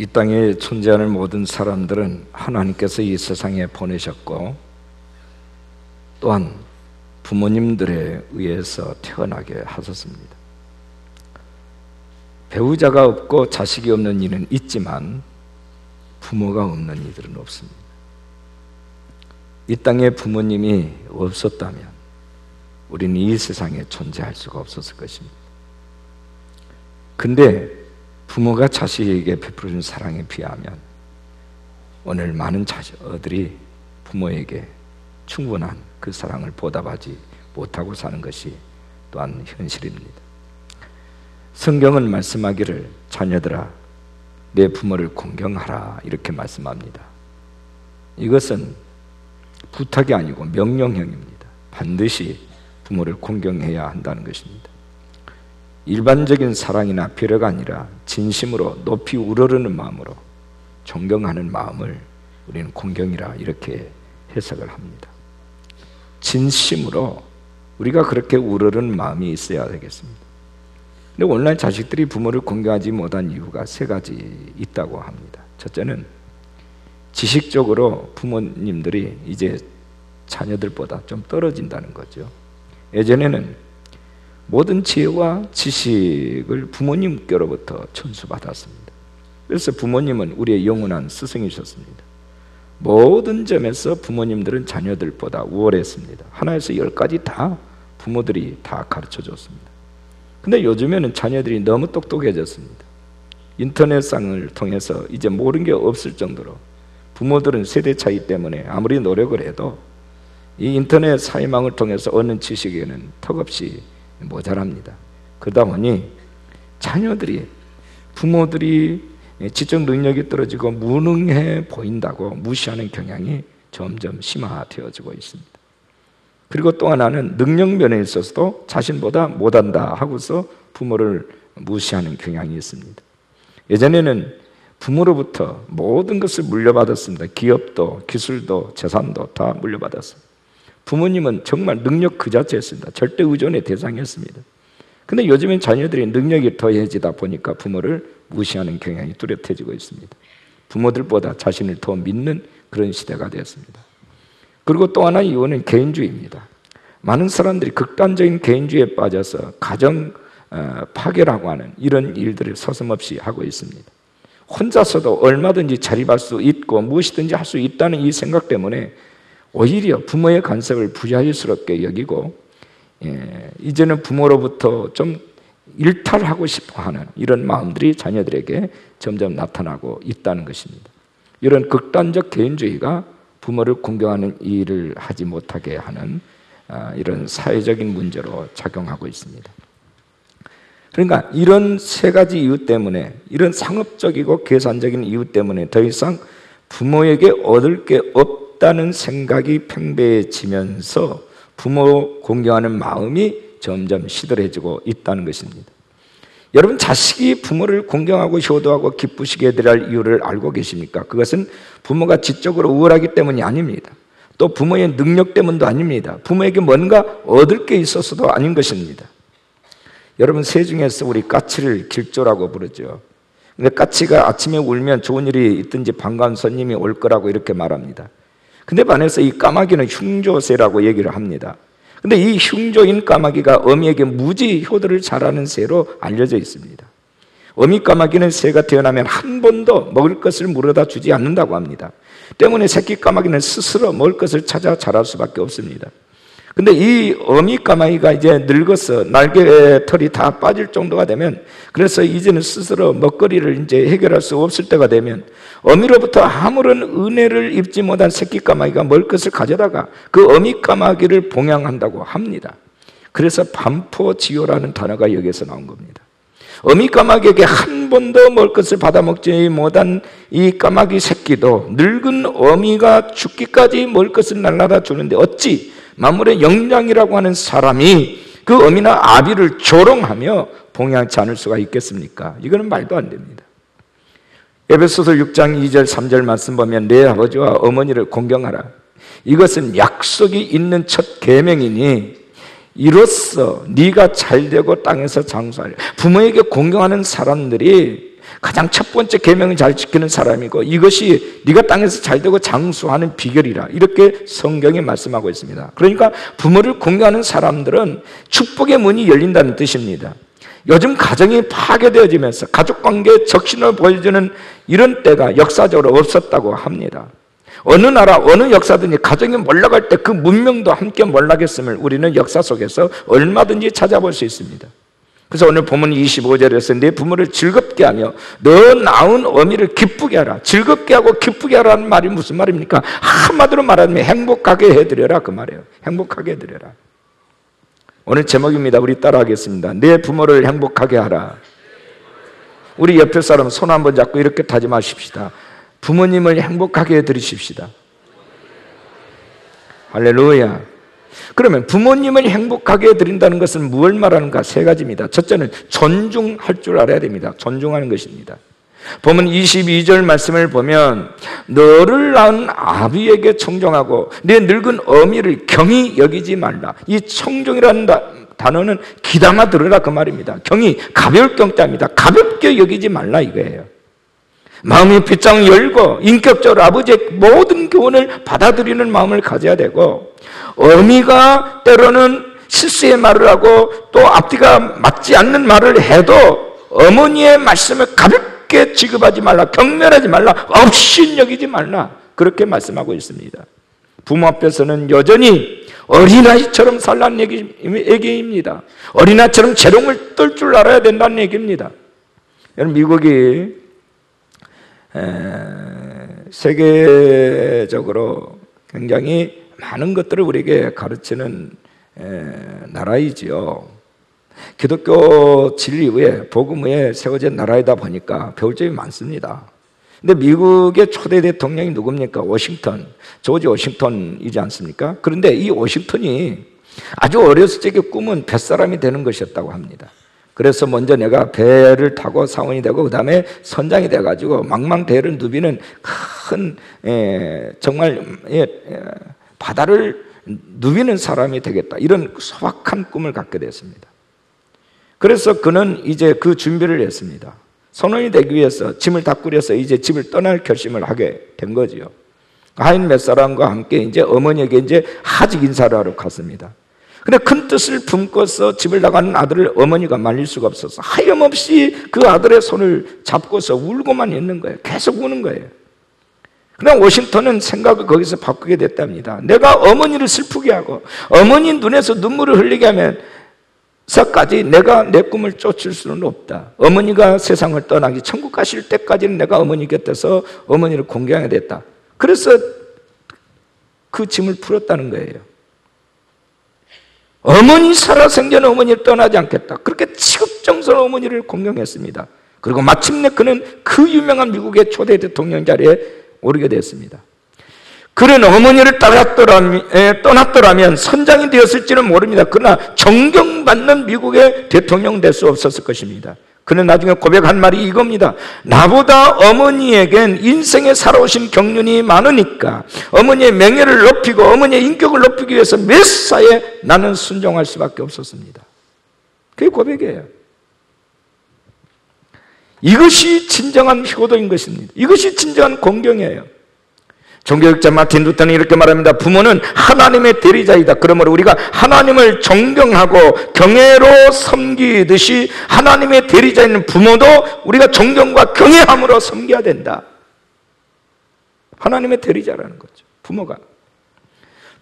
이 땅에 존재하는 모든 사람들은 하나님께서 이 세상에 보내셨고 또한 부모님들에 의해서 태어나게 하셨습니다. 배우자가 없고 자식이 없는 이는 있지만 부모가 없는 이들은 없습니다. 이 땅에 부모님이 없었다면 우리는 이 세상에 존재할 수가 없었을 것입니다. 근데 부모가 자식에게 베푸는 사랑에 비하면 오늘 많은 자녀들이 부모에게 충분한 그 사랑을 보답하지 못하고 사는 것이 또한 현실입니다. 성경은 말씀하기를 자녀들아 내 부모를 공경하라 이렇게 말씀합니다. 이것은 부탁이 아니고 명령형입니다. 반드시 부모를 공경해야 한다는 것입니다. 일반적인 사랑이나 배려가 아니라 진심으로 높이 우러르는 마음으로 존경하는 마음을 우리는 공경이라 이렇게 해석을 합니다. 진심으로 우리가 그렇게 우러르는 마음이 있어야 되겠습니다. 근데 오늘날 자식들이 부모를 공경하지 못한 이유가 세 가지 있다고 합니다. 첫째는 지식적으로 부모님들이 이제 자녀들보다 좀 떨어진다는 거죠. 예전에는 모든 지혜와 지식을 부모님께로부터 전수받았습니다. 그래서 부모님은 우리의 영원한 스승이셨습니다. 모든 점에서 부모님들은 자녀들보다 우월했습니다. 하나에서 10까지 다 부모들이 다 가르쳐줬습니다. 근데 요즘에는 자녀들이 너무 똑똑해졌습니다. 인터넷상을 통해서 이제 모르는 게 없을 정도로 부모들은 세대 차이 때문에 아무리 노력을 해도 이 인터넷 사회망을 통해서 얻는 지식에는 턱없이 모자랍니다. 그러다 보니 자녀들이 부모들이 지적 능력이 떨어지고 무능해 보인다고 무시하는 경향이 점점 심화되어지고 있습니다. 그리고 또 하나는 능력 면에 있어서도 자신보다 못한다 하고서 부모를 무시하는 경향이 있습니다. 예전에는 부모로부터 모든 것을 물려받았습니다. 기업도 기술도 재산도 다 물려받았습니다. 부모님은 정말 능력 그 자체였습니다. 절대 의존의 대상이었습니다. 근데 요즘엔 자녀들이 능력이 더해지다 보니까 부모를 무시하는 경향이 뚜렷해지고 있습니다. 부모들보다 자신을 더 믿는 그런 시대가 되었습니다. 그리고 또 하나 이유는 개인주의입니다. 많은 사람들이 극단적인 개인주의에 빠져서 가정 파괴라고 하는 이런 일들을 서슴없이 하고 있습니다. 혼자서도 얼마든지 자립할 수 있고 무엇이든지 할 수 있다는 이 생각 때문에 오히려 부모의 간섭을 부자연스럽게 여기고 이제는 부모로부터 좀 일탈하고 싶어하는 이런 마음들이 자녀들에게 점점 나타나고 있다는 것입니다. 이런 극단적 개인주의가 부모를 공경하는 일을 하지 못하게 하는 이런 사회적인 문제로 작용하고 있습니다. 그러니까 이런 세 가지 이유 때문에, 이런 상업적이고 계산적인 이유 때문에 더 이상 부모에게 얻을 게 없다는 생각이 팽배해지면서 부모 공경하는 마음이 점점 시들해지고 있다는 것입니다. 여러분, 자식이 부모를 공경하고 효도하고 기쁘시게 해드려야 할 이유를 알고 계십니까? 그것은 부모가 지적으로 우월하기 때문이 아닙니다. 또 부모의 능력 때문도 아닙니다. 부모에게 뭔가 얻을 게 있어서도 아닌 것입니다. 여러분, 새 중에서 우리 까치를 길조라고 부르죠. 근데 까치가 아침에 울면 좋은 일이 있든지 반가운 손님이 올 거라고 이렇게 말합니다. 근데 반해서 이 까마귀는 흉조새라고 얘기를 합니다. 근데 이 흉조인 까마귀가 어미에게 무지 효도를 잘하는 새로 알려져 있습니다. 어미 까마귀는 새가 태어나면 한 번도 먹을 것을 물어다 주지 않는다고 합니다. 때문에 새끼 까마귀는 스스로 먹을 것을 찾아 자랄 수밖에 없습니다. 근데 이 어미 까마귀가 이제 늙어서 날개 털이 다 빠질 정도가 되면, 그래서 이제는 스스로 먹거리를 이제 해결할 수 없을 때가 되면 어미로부터 아무런 은혜를 입지 못한 새끼 까마귀가 먹을 것을 가져다가 그 어미 까마귀를 봉양한다고 합니다. 그래서 반포지효라는 단어가 여기에서 나온 겁니다. 어미 까마귀에게 한 번도 먹을 것을 받아먹지 못한 이 까마귀 새끼도 늙은 어미가 죽기까지 먹을 것을 날라다 주는데 어찌 만물의 영장이라고 하는 사람이 그 어미나 아비를 조롱하며 봉양치 않을 수가 있겠습니까? 이거는 말도 안 됩니다. 에베소서 6장 2절 3절 말씀 보면 내 아버지와 어머니를 공경하라. 이것은 약속이 있는 첫 계명이니 이로써 네가 잘되고 땅에서 장수하리. 부모에게 공경하는 사람들이 가장 첫 번째 계명을 잘 지키는 사람이고 이것이 네가 땅에서 잘 되고 장수하는 비결이라, 이렇게 성경이 말씀하고 있습니다. 그러니까 부모를 공경하는 사람들은 축복의 문이 열린다는 뜻입니다. 요즘 가정이 파괴되어지면서 가족관계에 적신을 보여주는 이런 때가 역사적으로 없었다고 합니다. 어느 나라 어느 역사든지 가정이 몰락할 때 그 문명도 함께 몰락했음을 우리는 역사 속에서 얼마든지 찾아볼 수 있습니다. 그래서 오늘 본문 25절에서 내 부모를 즐겁게 하며 너 낳은 어미를 기쁘게 하라. 즐겁게 하고 기쁘게 하라는 말이 무슨 말입니까? 한마디로 말하면 행복하게 해드려라, 그 말이에요. 행복하게 해드려라. 오늘 제목입니다. 우리 따라하겠습니다. 내 부모를 행복하게 하라. 우리 옆에 사람 손 한번 잡고 이렇게 다짐하십시다. 부모님을 행복하게 해드리십시다. 할렐루야. 그러면 부모님을 행복하게 해드린다는 것은 무엇을 말하는가? 세 가지입니다. 첫째는 존중할 줄 알아야 됩니다. 존중하는 것입니다. 본문 22절 말씀을 보면 너를 낳은 아비에게 청종하고 내 늙은 어미를 경히 여기지 말라. 이 청종이라는 단어는 귀담아 들으라, 그 말입니다. 경히 가벼울 경자입니다. 가볍게 여기지 말라 이거예요. 마음의 빗장을 열고 인격적으로 아버지의 모든 교훈을 받아들이는 마음을 가져야 되고, 어미가 때로는 실수의 말을 하고 또 앞뒤가 맞지 않는 말을 해도 어머니의 말씀을 가볍게 취급하지 말라, 경멸하지 말라, 없이 여기지 말라, 그렇게 말씀하고 있습니다. 부모 앞에서는 여전히 어린아이처럼 살라는 얘기입니다. 어린아이처럼 재롱을 떨 줄 알아야 된다는 얘기입니다. 여러분, 미국이 세계적으로 굉장히 많은 것들을 우리에게 가르치는 나라이지요. 기독교 진리 위에, 복음 위에 세워진 나라이다 보니까 배울 점이 많습니다. 근데 미국의 초대 대통령이 누굽니까? 워싱턴, 조지 워싱턴이지 않습니까? 그런데 이 워싱턴이 아주 어렸을 적의 꿈은 뱃사람이 되는 것이었다고 합니다. 그래서 먼저 내가 배를 타고 사원이 되고 그 다음에 선장이 돼가지고 망망대해를 누비는 큰 정말 바다를 누비는 사람이 되겠다, 이런 소박한 꿈을 갖게 됐습니다. 그래서 그는 이제 그 준비를 했습니다. 선원이 되기 위해서 짐을 다 꾸려서 이제 집을 떠날 결심을 하게 된 거지요. 하인 몇 사람과 함께 이제 어머니에게 이제 하직 인사를 하러 갔습니다. 근데 큰 뜻을 품고서 집을 나가는 아들을 어머니가 말릴 수가 없어서 하염없이 그 아들의 손을 잡고서 울고만 있는 거예요. 계속 우는 거예요. 그럼 워싱턴은 생각을 거기서 바꾸게 됐답니다. 내가 어머니를 슬프게 하고 어머니 눈에서 눈물을 흘리게 하면서까지 내가 내 꿈을 쫓을 수는 없다. 어머니가 세상을 떠나기, 천국 가실 때까지는 내가 어머니 곁에서 어머니를 공경해야 됐다. 그래서 그 짐을 풀었다는 거예요. 어머니 살아생전 어머니를 떠나지 않겠다. 그렇게 지극정성으로 어머니를 공경했습니다. 그리고 마침내 그는 그 유명한 미국의 초대 대통령 자리에 오르게 됐습니다. 그는 어머니를 떠났더라면 선장이 되었을지는 모릅니다. 그러나 존경받는 미국의 대통령 될 수 없었을 것입니다. 그는 나중에 고백한 말이 이겁니다. 나보다 어머니에겐 인생에 살아오신 경륜이 많으니까 어머니의 명예를 높이고 어머니의 인격을 높이기 위해서 메사에 나는 순종할 수밖에 없었습니다. 그게 고백이에요. 이것이 진정한 효도인 것입니다. 이것이 진정한 공경이에요. 종교학자 마틴 루터는 이렇게 말합니다. 부모는 하나님의 대리자이다. 그러므로 우리가 하나님을 존경하고 경외로 섬기듯이 하나님의 대리자인 부모도 우리가 존경과 경외함으로 섬겨야 된다. 하나님의 대리자라는 거죠, 부모가.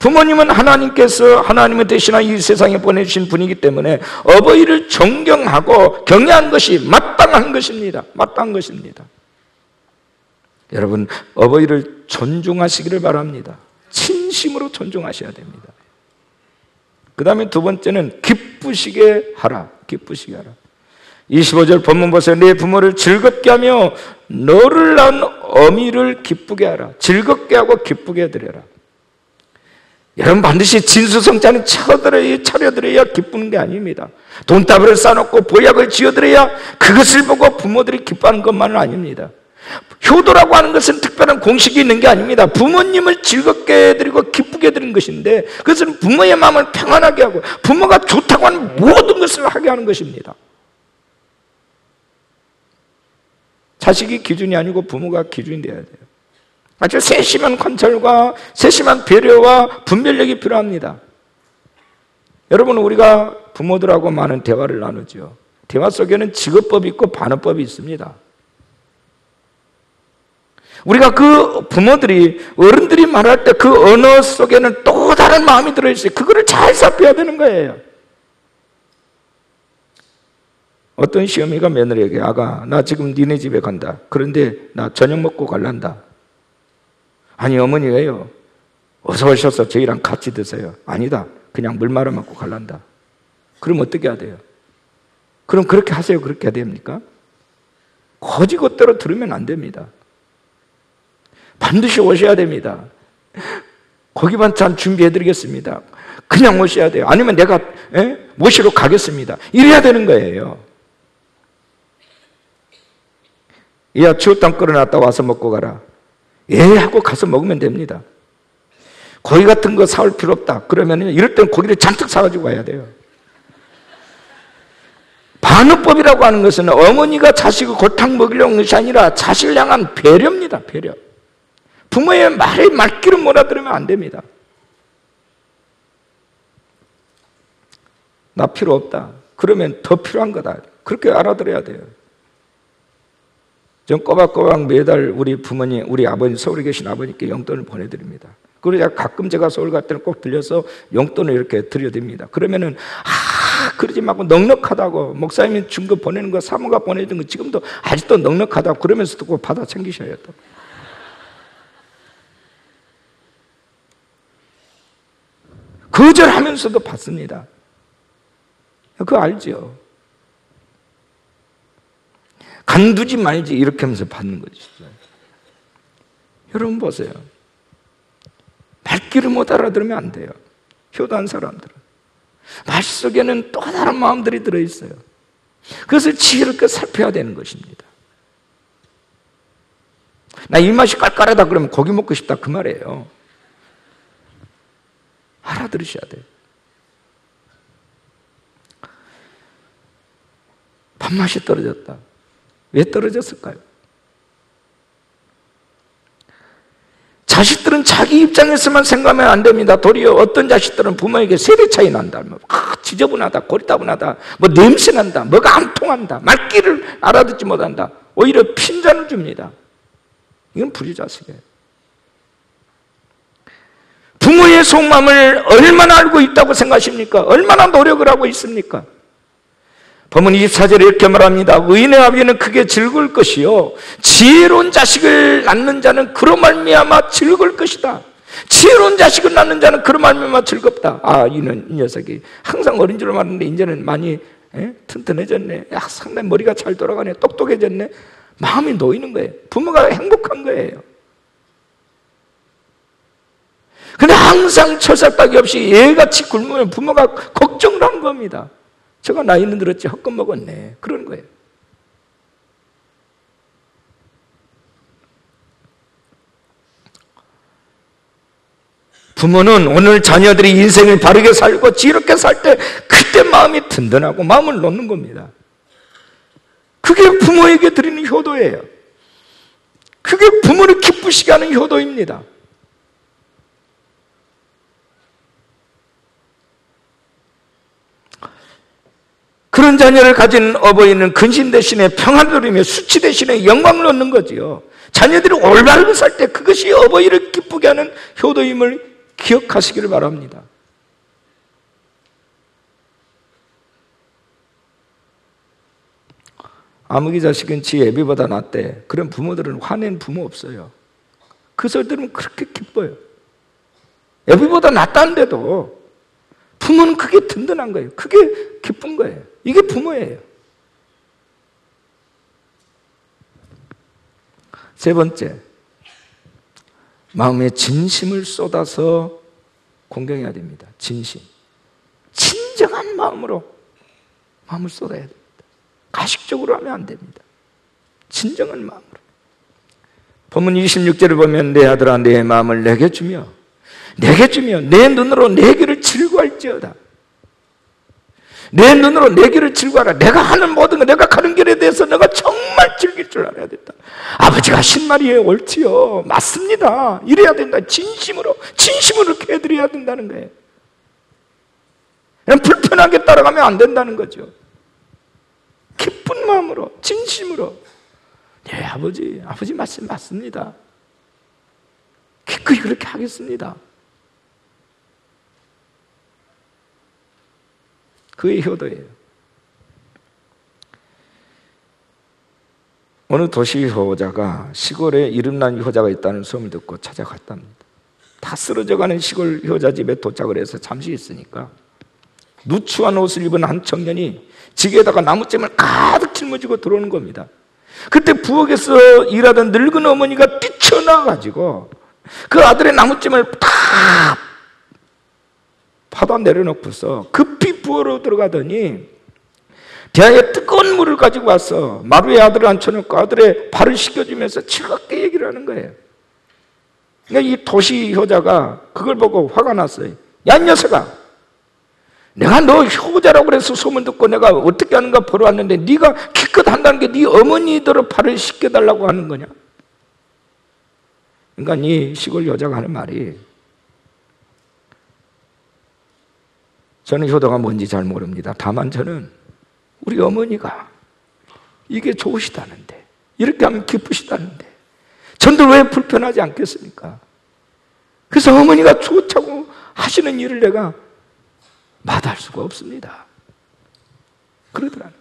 부모님은 하나님께서 하나님을 대신하여 이 세상에 보내주신 분이기 때문에 어버이를 존경하고 경외한 것이 마땅한 것입니다. 마땅한 것입니다. 여러분, 어버이를 존중하시기를 바랍니다. 진심으로 존중하셔야 됩니다. 그 다음에 두 번째는 기쁘시게 하라. 기쁘시게 하라. 25절 본문 보세요. 내 부모를 즐겁게 하며 너를 낳은 어미를 기쁘게 하라. 즐겁게 하고 기쁘게 해드려라. 여러분, 반드시 진수성찬은 차려드려야 기쁘는 게 아닙니다. 돈다발을 싸놓고 보약을 지어드려야 그것을 보고 부모들이 기뻐하는 것만은 아닙니다. 효도라고 하는 것은 특별한 공식이 있는 게 아닙니다. 부모님을 즐겁게 해드리고 기쁘게 해드리는 것인데, 그것은 부모의 마음을 평안하게 하고 부모가 좋다고 하는 모든 것을 하게 하는 것입니다. 자식이 기준이 아니고 부모가 기준이 돼야 돼요. 아주 세심한 관찰과 세심한 배려와 분별력이 필요합니다. 여러분, 우리가 부모들하고 많은 대화를 나누죠. 대화 속에는 직업법이 있고 반어법이 있습니다. 우리가 그 부모들이, 어른들이 말할 때 그 언어 속에는 또 다른 마음이 들어있어요. 그거를 잘 살펴야 되는 거예요. 어떤 시어미가 며느리에게, 아가, 나 지금 니네 집에 간다. 그런데 나 저녁 먹고 갈란다. 아니, 어머니 왜요? 어서 오셔서 저희랑 같이 드세요. 아니다, 그냥 물 말아 먹고 갈란다. 그럼 어떻게 해야 돼요? 그럼 그렇게 하세요. 그렇게 해야 됩니까? 거지것대로 들으면 안 됩니다. 반드시 오셔야 됩니다. 고기 반찬 준비해드리겠습니다. 그냥 오셔야 돼요. 아니면 내가 모시러 가겠습니다. 이래야 되는 거예요. 야, 추어탕 끓여놨다 와서 먹고 가라. 예 하고 가서 먹으면 됩니다. 고기 같은 거 사올 필요 없다. 그러면 이럴 때는 고기를 잔뜩 사가지고 와야 돼요. 반어법이라고 하는 것은 어머니가 자식을 골탕 먹이려는 것이 아니라 자식을 향한 배려입니다. 배려. 부모의 말귀를 몰아들으면 안 됩니다. 나 필요 없다. 그러면 더 필요한 거다. 그렇게 알아들어야 돼요. 전 꼬박꼬박 매달 우리 부모님, 우리 아버님, 서울에 계신 아버님께 용돈을 보내드립니다. 그리고 가끔 제가 서울 갈 때는 꼭 들려서 용돈을 이렇게 드려드립니다. 그러면은, 그러지 말고 넉넉하다고, 목사님이 준 거 보내는 거, 사모가 보내준 거 지금도 아직도 넉넉하다고 그러면서도 꼭 받아 챙기셔야 돼. 거절하면서도 받습니다. 그거 알죠? 간두지 말지 이렇게 하면서 받는 거죠. 여러분 보세요. 말귀를 못 알아들으면 안 돼요. 효도한 사람들은. 말 속에는 또 다른 마음들이 들어있어요. 그것을 지혜롭게 살펴야 되는 것입니다. 나 입맛이 깔깔하다 그러면 고기 먹고 싶다 그 말이에요. 알아들으셔야 돼요. 밥맛이 떨어졌다. 왜 떨어졌을까요? 자식들은 자기 입장에서만 생각하면 안 됩니다. 도리어 어떤 자식들은 부모에게 세대 차이 난다. 지저분하다, 고리따분하다, 뭐 냄새 난다, 뭐가 안 통한다, 말귀를 알아듣지 못한다. 오히려 핀잔을 줍니다. 이건 불효자식이에요. 부모의 속마음을 얼마나 알고 있다고 생각하십니까? 얼마나 노력을 하고 있습니까? 본문 24절에 이렇게 말합니다. 의인의 아비는 크게 즐거울 것이요 지혜로운 자식을 낳는 자는 그로 말미암아 즐거울 것이다. 지혜로운 자식을 낳는 자는 그로 말미암아 즐겁다. 이 녀석이 항상 어린 줄 알았는데 이제는 많이 튼튼해졌네. 상당히 머리가 잘 돌아가네. 똑똑해졌네. 마음이 놓이는 거예요. 부모가 행복한 거예요. 근데 항상 철삭박이 없이 얘같이 굶으면 부모가 걱정을 한 겁니다. 제가 나이는 들었지 헛것 먹었네. 그런 거예요. 부모는 오늘 자녀들이 인생을 바르게 살고 지혜롭게 살 때 그때 마음이 든든하고 마음을 놓는 겁니다. 그게 부모에게 드리는 효도예요. 그게 부모를 기쁘시게 하는 효도입니다. 그런 자녀를 가진 어버이는 근심 대신에 평안을 누리며 수치 대신에 영광을 얻는 거지요. 자녀들이 올바르게 살 때 그것이 어버이를 기쁘게 하는 효도임을 기억하시기를 바랍니다. 아무기 자식은 지 애비보다 낫대. 그런 부모들은 화낸 부모 없어요. 그 소리 들으면 그렇게 기뻐요. 애비보다 낫다는데도 부모는 그게 든든한 거예요. 그게 기쁜 거예요. 이게 부모예요. 세 번째, 마음에 진심을 쏟아서 공경해야 됩니다. 진심. 진정한 마음으로 마음을 쏟아야 됩니다. 가식적으로 하면 안 됩니다. 진정한 마음으로. 본문 26절을 보면 내 아들아 내 마음을 내게 주며 내 눈으로 내 길을 즐거워할지어다. 내 눈으로 내 길을 즐거워하라. 내가 하는 모든 것, 내가 가는 길에 대해서 내가 정말 즐길 줄 알아야 된다. 아버지가 하신 말이 옳지요. 맞습니다. 이래야 된다. 진심으로 이렇게 해드려야 된다는 거예요. 그냥 불편하게 따라가면 안 된다는 거죠. 기쁜 마음으로, 진심으로. 네, 아버지 말씀 맞습니다. 기꺼이 그렇게 하겠습니다. 그의 효도예요. 어느 도시 효자가 시골에 이름난 효자가 있다는 소문을 듣고 찾아갔답니다. 다 쓰러져가는 시골 효자 집에 도착을 해서 잠시 있으니까 누추한 옷을 입은 한 청년이 지게에다가 나무잼을 가득 짊어지고 들어오는 겁니다. 그때 부엌에서 일하던 늙은 어머니가 뛰쳐나와가지고 그 아들의 나무잼을 다 파다 내려놓고서 급히 부엌으로 들어가더니 대야에 뜨거운 물을 가지고 와서 마루에 아들을 앉혀놓고 아들의 발을 씻겨주면서 즐겁게 얘기를 하는 거예요. 그러니까 이 도시 효자가 그걸 보고 화가 났어요. 야, 이 녀석아, 내가 너 효자라고 그래서 소문 듣고 내가 어떻게 하는가 보러 왔는데 네가 기껏 한다는 게 네 어머니들의 발을 씻겨달라고 하는 거냐? 그러니까 이 시골 여자가 하는 말이, 저는 효도가 뭔지 잘 모릅니다. 다만 저는 우리 어머니가 이게 좋으시다는데, 이렇게 하면 기쁘시다는데 전들 왜 불편하지 않겠습니까? 그래서 어머니가 좋다고 하시는 일을 내가 마다할 수가 없습니다. 그러더라는 거예요.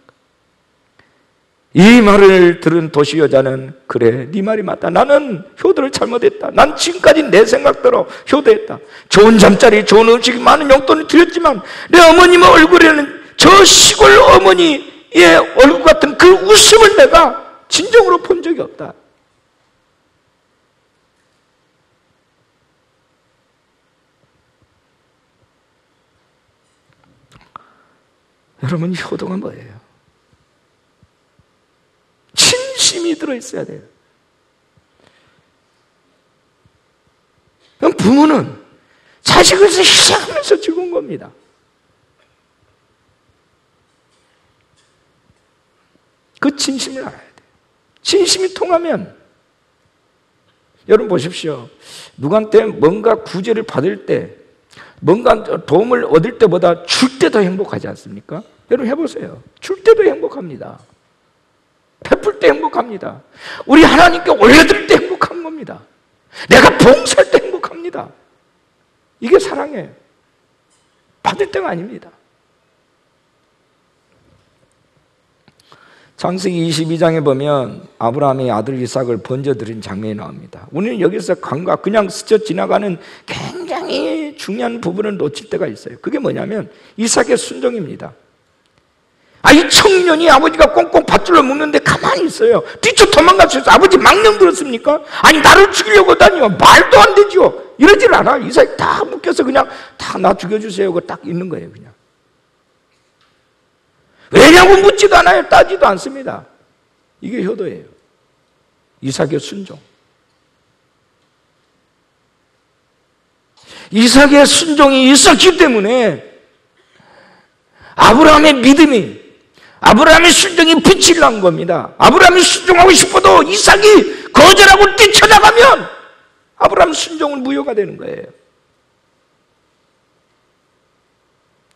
이 말을 들은 도시 여자는, 그래, 네 말이 맞다. 나는 효도를 잘못했다. 난 지금까지 내 생각대로 효도했다. 좋은 잠자리, 좋은 음식, 많은 용돈을 드렸지만 내 어머님의 얼굴에는 저 시골 어머니의 얼굴 같은 그 웃음을 내가 진정으로 본 적이 없다. 여러분, 효도가 뭐예요? 진심이 들어있어야 돼요. 그럼 부모는 자식을 희생하면서 즐거운 겁니다. 그 진심을 알아야 돼요. 진심이 통하면, 여러분 보십시오. 누구한테 뭔가 구제를 받을 때, 뭔가 도움을 얻을 때보다 줄 때 더 행복하지 않습니까? 여러분 해보세요. 줄 때도 행복합니다. 베풀 때 행복합니다. 우리 하나님께 올려드릴 때 행복한 겁니다. 내가 봉사할 때 행복합니다. 이게 사랑이에요. 받을 때가 아닙니다. 창세기 22장에 보면 아브라함이 아들 이삭을 번져드린 장면이 나옵니다. 우리는 여기서 그냥 스쳐 지나가는 굉장히 중요한 부분을 놓칠 때가 있어요. 그게 뭐냐면 이삭의 순종입니다. 이 청년이 아버지가 꽁꽁 밧줄로 묶는데 가만히 있어요. 뒤쳐 도망갔어요. 아버지 망령 들었습니까? 아니, 나를 죽이려고 다니요. 말도 안 되죠. 이러질 않아. 이삭이 다 묶여서 그냥 다 나 죽여주세요. 그거 딱 있는 거예요. 그냥. 왜냐고 묻지도 않아요. 따지도 않습니다. 이게 효도예요. 이삭의 순종. 이삭의 순종이 있었기 때문에 아브라함의 믿음이, 아브라함의 순종이 빛이 난 겁니다. 아브라함이 순종하고 싶어도 이삭이 거절하고 뛰쳐나가면 아브라함 순종은 무효가 되는 거예요.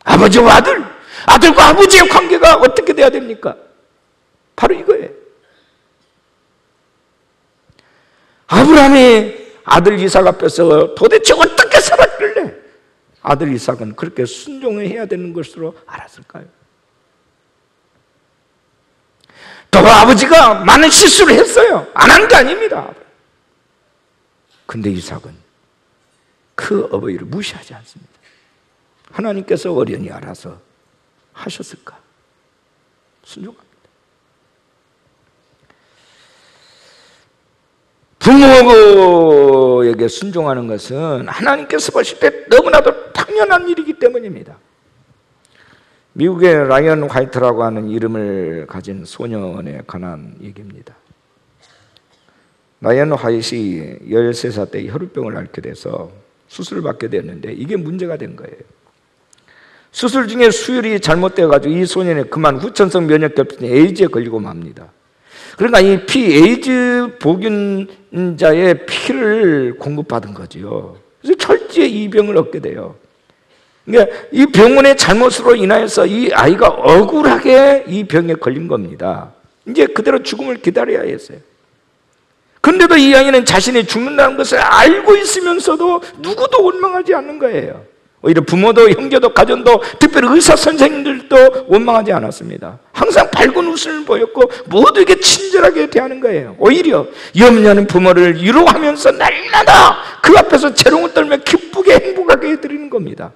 아버지와 아들과 아버지의 관계가 어떻게 돼야 됩니까? 바로 이거예요. 아브라함이 아들 이삭 앞에서 도대체 어떻게 살았길래 아들 이삭은 그렇게 순종해야 되는 것으로 알았을까요? 또 아버지가 많은 실수를 했어요. 안 한 게 아닙니다. 근데 이삭은 그 어버이를 무시하지 않습니다. 하나님께서 어련히 알아서 하셨을까? 순종합니다. 부모에게 순종하는 것은 하나님께서 보실 때 너무나도 당연한 일이기 때문입니다. 미국의 라이언 화이트라고 하는 이름을 가진 소년에 관한 얘기입니다. 라이언 화이트이 13살 때 혈우병을 앓게 돼서 수술을 받게 됐는데 이게 문제가 된 거예요. 수술 중에 수혈이 잘못되어가지고 이 소년의 그만 후천성 면역결핍 에이즈에 걸리고 맙니다. 그러니까 이 에이즈 보균자의 피를 공급받은 거지요. 그래서 철저히 이 병을 얻게 돼요. 그러니까 이 병원의 잘못으로 인하여서 이 아이가 억울하게 이 병에 걸린 겁니다. 이제 그대로 죽음을 기다려야 했어요. 그런데도 이 아이는 자신이 죽는다는 것을 알고 있으면서도 누구도 원망하지 않는 거예요. 오히려 부모도 형제도 가정도 특별히 의사 선생님들도 원망하지 않았습니다. 항상 밝은 웃음을 보였고 모두에게 친절하게 대하는 거예요. 오히려 염려하는 부모를 위로하면서 날마다 그 앞에서 재롱을 떨며 기쁘게 행복하게 해드리는 겁니다.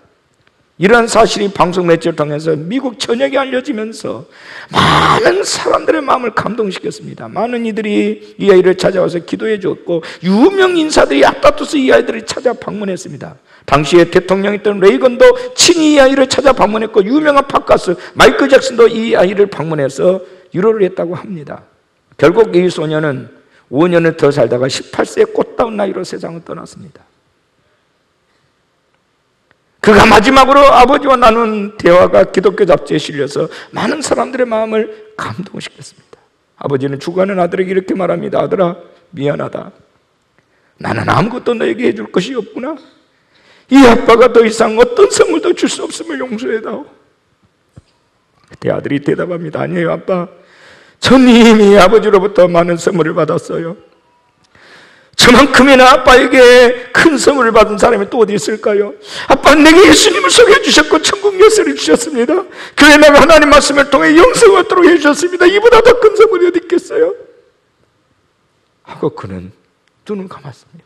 이러한 사실이 방송 매체를 통해서 미국 전역에 알려지면서 많은 사람들의 마음을 감동시켰습니다. 많은 이들이 이 아이를 찾아와서 기도해 주었고 유명 인사들이 앞다투서 이 아이들을 찾아 방문했습니다. 당시에 대통령이었던 레이건도 친히 이 아이를 찾아 방문했고 유명한 팟가스 마이클 잭슨도 이 아이를 방문해서 위로를 했다고 합니다. 결국 이 소녀는 5년을 더 살다가 18세의 꽃다운 나이로 세상을 떠났습니다. 그가 마지막으로 아버지와 나눈 대화가 기독교 잡지에 실려서 많은 사람들의 마음을 감동시켰습니다. 아버지는 죽어가는 아들에게 이렇게 말합니다. 아들아, 미안하다. 나는 아무것도 너에게 해줄 것이 없구나. 이 아빠가 더 이상 어떤 선물도 줄 수 없음을 용서해다오. 그때 아들이 대답합니다. 아니에요, 아빠. 전 이미 아버지로부터 많은 선물을 받았어요. 저만큼이나 아빠에게 큰 선물을 받은 사람이 또 어디 있을까요? 아빠는 내게 예수님을 소개해 주셨고 천국 열쇠를 주셨습니다. 교회 나가 하나님 말씀을 통해 영생을 얻도록 해주셨습니다. 이보다 더 큰 선물이 어디 있겠어요? 하고 그는 눈을 감았습니다.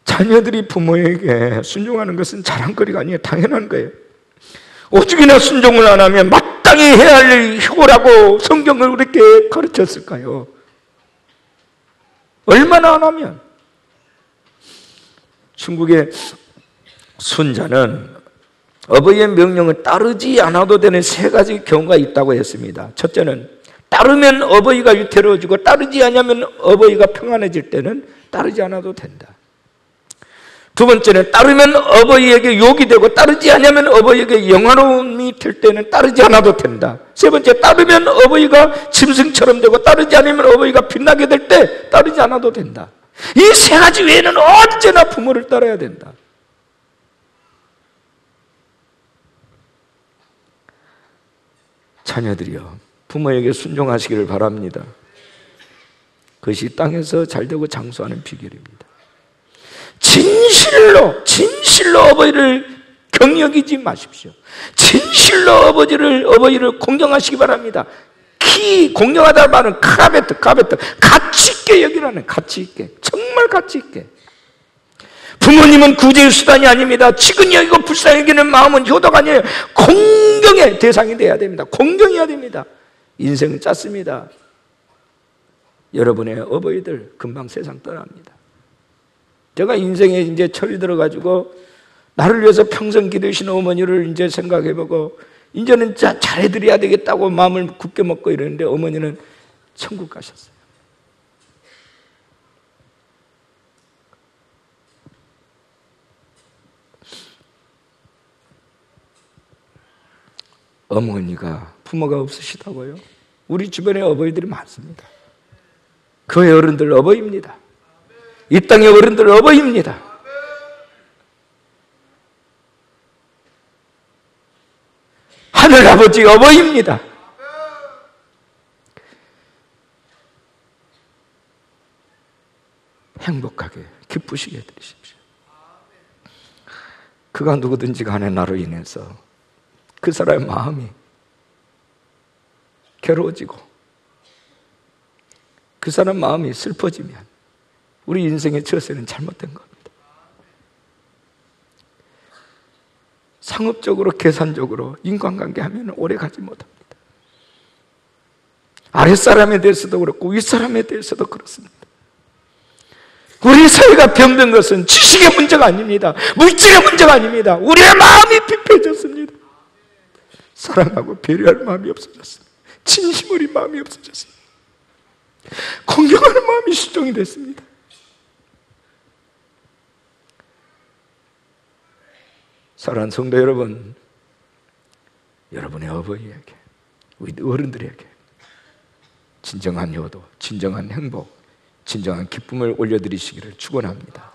자녀들이 부모에게 순종하는 것은 자랑거리가 아니에요. 당연한 거예요. 오죽이나 순종을 안 하면 마땅히 해야 할 효라고 성경을 그렇게 가르쳤을까요? 얼마나 안 하면? 중국의 순자는 어버이의 명령을 따르지 않아도 되는 3가지 경우가 있다고 했습니다. 첫째는 따르면 어버이가 위태로워지고 따르지 않으면 어버이가 평안해질 때는 따르지 않아도 된다. 두 번째는 따르면 어버이에게 욕이 되고 따르지 않으면 어버이에게 영화로움이 될 때는 따르지 않아도 된다. 세 번째, 따르면 어버이가 짐승처럼 되고 따르지 않으면 어버이가 빛나게 될 때 따르지 않아도 된다. 이 3가지 외에는 언제나 부모를 따라야 된다. 자녀들이여, 부모에게 순종하시기를 바랍니다. 그것이 땅에서 잘되고 장수하는 비결입니다. 진실로 어버이를 경여기지 마십시오. 진실로 어버이를 공경하시기 바랍니다. 공경하다는 말은 카베트, 가치 있게 여기라는, 가치 있게, 정말 가치 있게. 부모님은 구제의 수단이 아닙니다. 치근히 여기고 불쌍히 여기는 마음은 효도가 아니에요. 공경의 대상이 돼야 됩니다. 공경해야 됩니다. 인생은 짧습니다. 여러분의 어버이들 금방 세상 떠납니다. 제가 인생에 이제 철이 들어가지고 나를 위해서 평생 기도하시는 어머니를 이제 생각해보고 이제는 잘해드려야 되겠다고 마음을 굳게 먹고 이러는데 어머니는 천국 가셨어요. 어머니가 부모가 없으시다고요? 우리 주변에 어버이들이 많습니다. 그 어른들 어버이입니다. 이 땅의 어른들 어버이입니다. 하늘아버지 어버이입니다. 행복하게 기쁘시게 해드리십시오. 그가 누구든지 간에 나로 인해서 그 사람의 마음이 괴로워지고 그 사람 마음이 슬퍼지면 우리 인생의 처세는 잘못된 겁니다. 상업적으로 계산적으로 인간관계 하면 오래 가지 못합니다. 아랫사람에 대해서도 그렇고 윗사람에 대해서도 그렇습니다. 우리 사회가 병든 것은 지식의 문제가 아닙니다. 물질의 문제가 아닙니다. 우리의 마음이 피폐해졌습니다. 사랑하고 배려할 마음이 없어졌습니다. 진심 어린 마음이 없어졌습니다. 공경하는 마음이 실종이 됐습니다. 사랑하는 성도 여러분, 여러분의 어버이에게, 우리 어른들에게 진정한 효도, 진정한 행복, 진정한 기쁨을 올려드리시기를 축원합니다.